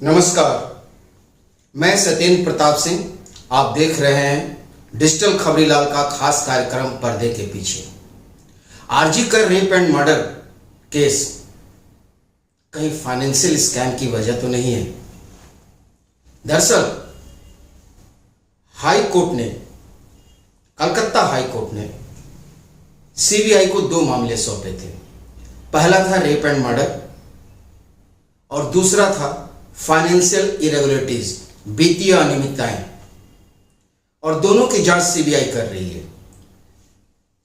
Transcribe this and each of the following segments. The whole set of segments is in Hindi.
नमस्कार, मैं सत्येंद्र प्रताप सिंह। आप देख रहे हैं डिजिटल खबरीलाल का खास कार्यक्रम पर्दे के पीछे। RG Kar rape and murder case कहीं फाइनेंशियल स्कैम की वजह तो नहीं है। दरअसल हाई कोर्ट ने, कलकत्ता हाई कोर्ट ने सीबीआई को दो मामले सौंपे थे। पहला था रेप एंड मर्डर और दूसरा था फाइनेंशियल इरेगुलरिटीज, वित्तीय अनियमितताएं, और दोनों की जांच सीबीआई कर रही है।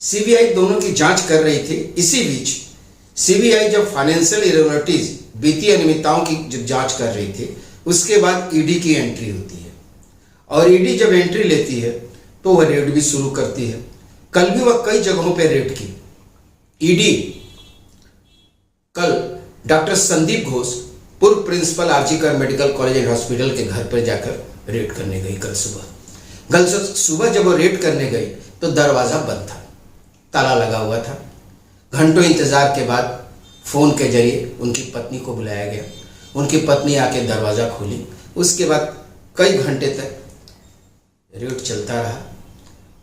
सीबीआई दोनों की जांच कर रही थी। इसी बीच सीबीआई जब फाइनेंशियल इरेगुलरिटीज, वित्तीय अनियमितताओं की जब जांच कर रही थी, उसके बाद ईडी की एंट्री होती है और ईडी जब एंट्री लेती है तो वह रेड भी शुरू करती है। कल भी वह कई जगहों पर रेड की। ईडी कल डॉक्टर संदीप घोष, पूर्व principal RG Kar medical college and hospital के घर पर जाकर रेड करने गई। कल सुबह जब वो रेड करने गई तो दरवाजा बंद था, ताला लगा हुआ था। घंटों इंतजार के बाद फोन के जरिए उनकी पत्नी को बुलाया गया। उनकी पत्नी आके दरवाजा खोली। उसके बाद कई घंटे तक रेड चलता रहा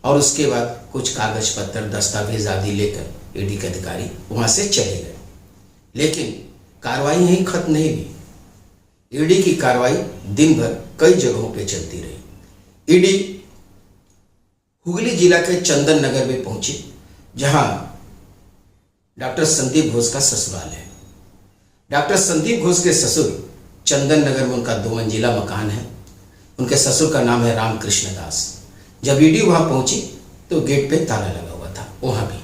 और उसके बाद कुछ कागज पत्र, दस्तावेज आदि लेकर ईडी के अधिकारी वहां से चले गए। लेकिन कार्रवाई यहीं खत्म नहीं हुई। ईडी की कार्रवाई दिन भर कई जगहों पे चलती रही। ईडी हुगली जिला के चंदन नगर में पहुंची, जहां डॉक्टर संदीप घोष का ससुराल है। डॉक्टर संदीप घोष के ससुर चंदन नगर में उनका 2 मंजिला मकान है। उनके ससुर का नाम है रामकृष्ण दास। जब ईडी वहां पहुंची तो गेट पे ताला लगा हुआ था। वहां भी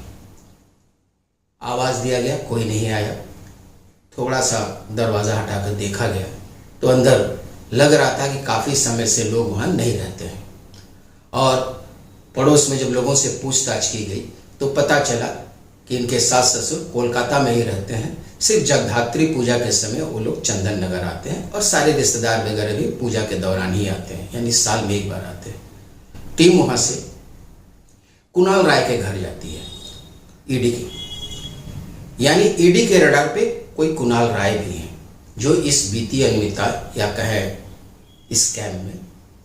आवाज दिया गया, कोई नहीं आया। थोड़ा सा दरवाज़ा हटाकर देखा गया तो अंदर लग रहा था कि काफ़ी समय से लोग वहाँ नहीं रहते हैं। और पड़ोस में जब लोगों से पूछताछ की गई तो पता चला कि इनके सास ससुर कोलकाता में ही रहते हैं। सिर्फ जगधात्री पूजा के समय वो लोग चंदन नगर आते हैं और सारे रिश्तेदार वगैरह भी पूजा के दौरान ही आते हैं, यानी साल में एक बार आते हैं। टीम वहाँ से कुणाल राय के घर जाती है ईडी की, यानी ईडी के रडार पे कोई कुणाल राय भी हैं जो इस वित्तीय अनियमितता या कहे स्कैम में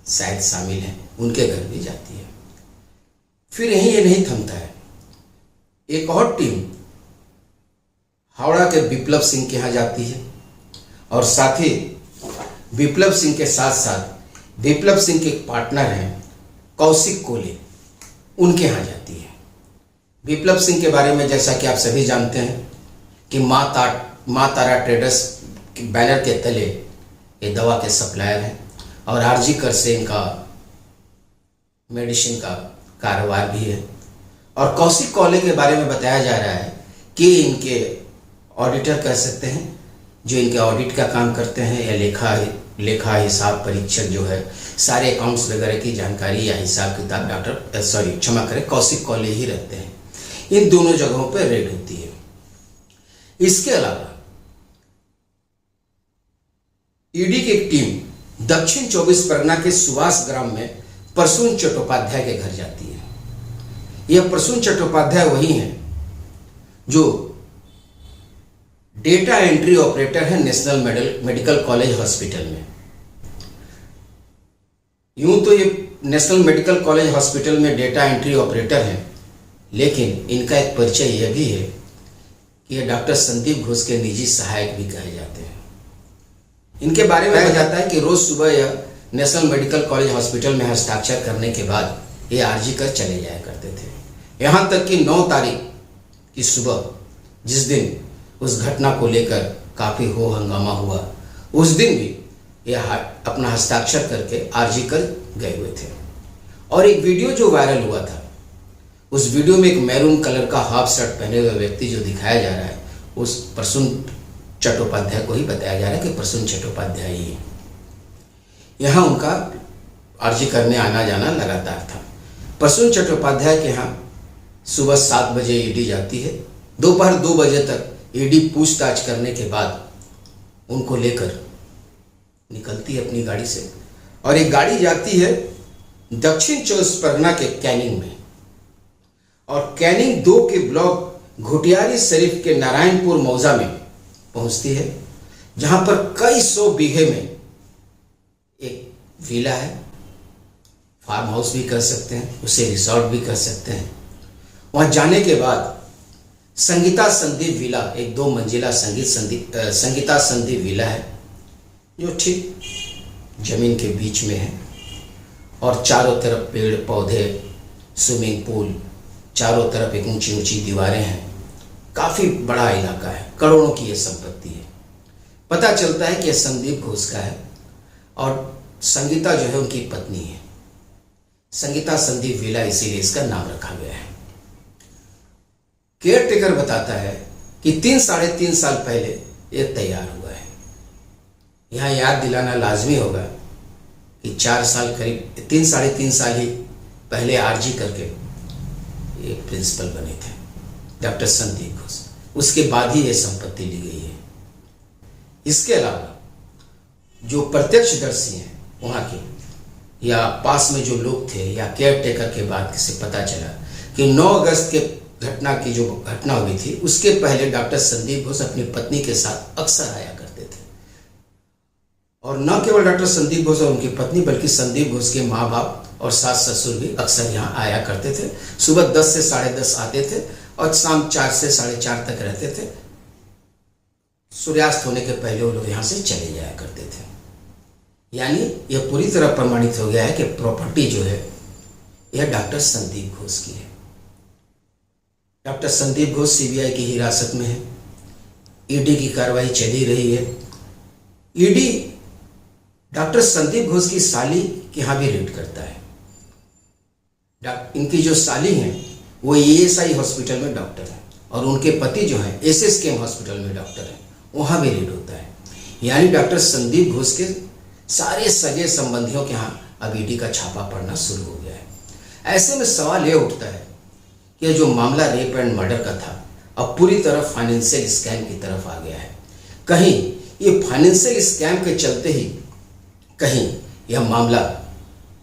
शायद शामिल हैं। उनके घर भी जाती है। फिर यहीं ये नहीं थमता है। एक और टीम हावड़ा के विप्लव सिंह के यहाँ जाती है और साथ ही विप्लव सिंह के साथ साथ विप्लव सिंह के एक पार्टनर हैं कौशिक कोले, उनके यहाँ जाती है। विप्लव सिंह के बारे में जैसा कि आप सभी जानते हैं कि माँ तारा ट्रेडर्स के बैनर के तले ये दवा के सप्लायर हैं और आरजीकर से इनका मेडिसिन का कारोबार भी है। और कौशिक कोले के बारे में बताया जा रहा है कि इनके ऑडिटर कह सकते हैं, जो इनके ऑडिट का काम करते हैं या लेखा हिसाब परीक्षक जो है, सारे अकाउंट्स वगैरह की जानकारी या हिसाब किताब कौशिक कोले ही रहते हैं। इन दोनों जगहों पर रेड होती है। इसके अलावा ईडी की एक टीम दक्षिण 24 परगना के सुभाष ग्राम में प्रसून चट्टोपाध्याय के घर जाती है। यह प्रसून चट्टोपाध्याय वही हैं जो डेटा एंट्री ऑपरेटर है नेशनल मेडिकल कॉलेज हॉस्पिटल में। यूं तो ये नेशनल मेडिकल कॉलेज हॉस्पिटल में डेटा एंट्री ऑपरेटर हैं, लेकिन इनका एक परिचय यह भी है कि ये डॉक्टर संदीप घोष के निजी सहायक भी कहे जाते हैं। इनके बारे में कहा जाता है कि रोज सुबह यह नेशनल मेडिकल कॉलेज हॉस्पिटल में हस्ताक्षर करने के बाद ये आरजीकर चले जाया करते थे। यहाँ तक कि 9 तारीख की सुबह, जिस दिन उस घटना को लेकर काफ़ी हो हंगामा हुआ, उस दिन भी यह अपना हस्ताक्षर करके आरजीकर गए हुए थे। और एक वीडियो जो वायरल हुआ था, उस वीडियो में एक मैरून कलर का हाफ शर्ट पहने हुए व्यक्ति जो दिखाया जा रहा है, उस प्रसून चट्टोपाध्याय को ही बताया जा रहा है कि प्रसून चट्टोपाध्याय ही है। यहाँ उनका आरजी करने आना जाना लगातार था। प्रसून चट्टोपाध्याय के यहाँ सुबह 7 बजे ईडी जाती है। दोपहर 2 बजे तक ईडी पूछताछ करने के बाद उनको लेकर निकलती है अपनी गाड़ी से, और एक गाड़ी जाती है दक्षिण 24 परगना के कैनिंग में, और कैनिंग 2 के ब्लॉक घुटियारी शरीफ के नारायणपुर मौजा में पहुंचती है, जहां पर कई 100 बीघे में एक विला है, फार्म हाउस भी कर सकते हैं, उसे रिसोर्ट भी कर सकते हैं। वहाँ जाने के बाद संगीता संदीप विला, एक 2 मंजिला संगीता संदीप विला है, जो ठीक जमीन के बीच में है और चारों तरफ पेड़ पौधे, स्विमिंग पूल, चारों तरफ एक ऊंची ऊंची दीवारें हैं। काफ़ी बड़ा इलाका है, करोड़ों की ये संपत्ति है। पता चलता है कि यह संदीप घोष का है और संगीता जो है उनकी पत्नी है। संगीता संदीप विला इसीलिए इसका नाम रखा गया है। केयर टेकर बताता है कि 3-3.5 साल पहले ये तैयार हुआ है। यहाँ याद दिलाना लाजमी होगा कि 4 साल करीब 3-3.5 साल ही पहले आरजी करके ये प्रिंसिपल बने थे डॉक्टर संदीप घोष। उसके बाद ही ये संपत्ति ली गई है। इसके अलावा जो प्रत्यक्षदर्शी हैं वहाँ के या पास में जो लोग थे या केयर टेकर के बाद से पता चला कि 9 अगस्त के घटना की जो घटना हुई थी उसके पहले डॉक्टर संदीप घोष अपनी पत्नी के साथ अक्सर आया करते थे। और न केवल डॉक्टर संदीप घोष और उनकी पत्नी बल्कि संदीप घोष के माँ बाप और सास ससुर भी अक्सर यहाँ आया करते थे। सुबह 10 से 10:30 आते थे और शाम 4 से 4:30 तक रहते थे। सूर्यास्त होने के पहले वो लोग यहाँ से चले जाया करते थे। यानी यह पूरी तरह प्रमाणित हो गया है कि प्रॉपर्टी जो है यह डॉक्टर संदीप घोष की है। डॉक्टर संदीप घोष सीबीआई की हिरासत में है। ईडी की कार्रवाई चली रही है। ईडी डॉक्टर संदीप घोष की साली के यहाँ भी रेड करता है। इनकी जो साली हैं वो ईएसआई हॉस्पिटल में डॉक्टर है और उनके पति जो हैं एसएसकेएम हॉस्पिटल में डॉक्टर हैं, वहाँ भी रेड होता है। यानी डॉक्टर संदीप घोष के सारे सगे संबंधियों के यहाँ अब ईडी का छापा पड़ना शुरू हो गया है। ऐसे में सवाल ये उठता है कि जो मामला रेप एंड मर्डर का था अब पूरी तरह फाइनेंशियल स्कैम की तरफ आ गया है। कहीं ये फाइनेंशियल स्कैम के चलते ही कहीं यह मामला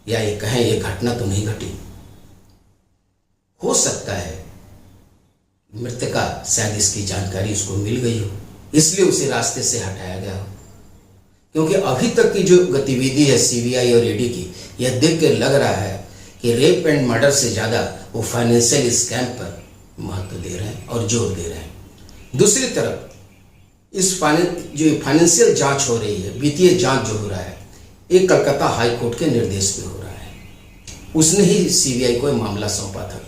या ये कहें ये घटना तो नहीं घटी। हो सकता है मृतका शायद इसकी जानकारी उसको मिल गई हो, इसलिए उसे रास्ते से हटाया गया हो। क्योंकि अभी तक की जो गतिविधि है सीबीआई और ईडी की, यह देख के लग रहा है कि रेप एंड मर्डर से ज़्यादा वो फाइनेंशियल स्कैम पर महत्व दे रहे हैं और जोर दे रहे हैं। दूसरी तरफ इस जो फाइनेंशियल जांच हो रही है, वित्तीय जांच जो हो रहा है, एक कलकत्ता हाई कोर्ट के निर्देश पे हो रहा है। उसने ही सीबीआई को मामला सौंपा था।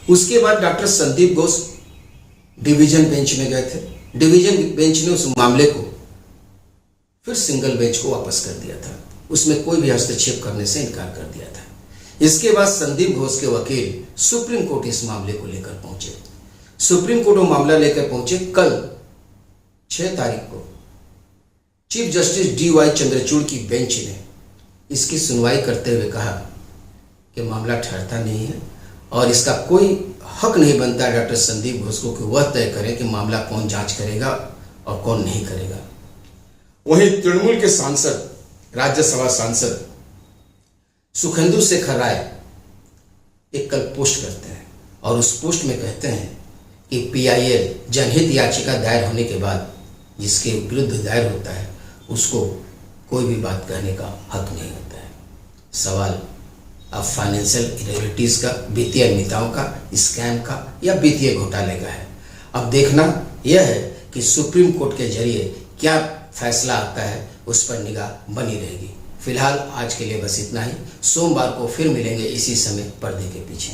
उसके बाद doctor Sandip Ghosh division bench में गए थे। डिवीजन बेंच ने उस मामले को फिर सिंगल बेंच को वापस कर दिया था। उसमें कोई भी हस्तक्षेप करने से इनकार कर दिया था। इसके बाद संदीप घोष के वकील सुप्रीम कोर्ट इस मामले को लेकर पहुंचे। सुप्रीम कोर्ट वो मामला लेकर पहुंचे। कल 6 तारीख को चीफ जस्टिस DY चंद्रचूड़ की बेंच ने इसकी सुनवाई करते हुए कहा कि मामला ठहरता नहीं है और इसका कोई हक नहीं बनता डॉक्टर संदीप घोष को कि वह तय करें कि मामला कौन जांच करेगा और कौन नहीं करेगा। वहीं तृणमूल के सांसद, राज्यसभा सांसद सुखेंदु शेखर राय एक कल पोस्ट करते हैं और उस पोस्ट में कहते हैं कि PIL जनहित याचिका दायर होने के बाद जिसके विरुद्ध दायर होता है उसको कोई भी बात कहने का हक नहीं होता है। सवाल अब फाइनेंशियल इरेगुलरिटीज़ का, वित्तीय अनियमितताओं का, स्कैम का या वित्तीय घोटाले का है। अब देखना यह है कि सुप्रीम कोर्ट के जरिए क्या फैसला आता है, उस पर निगाह बनी रहेगी। फिलहाल आज के लिए बस इतना ही। सोमवार को फिर मिलेंगे इसी समय पर्दे के पीछे।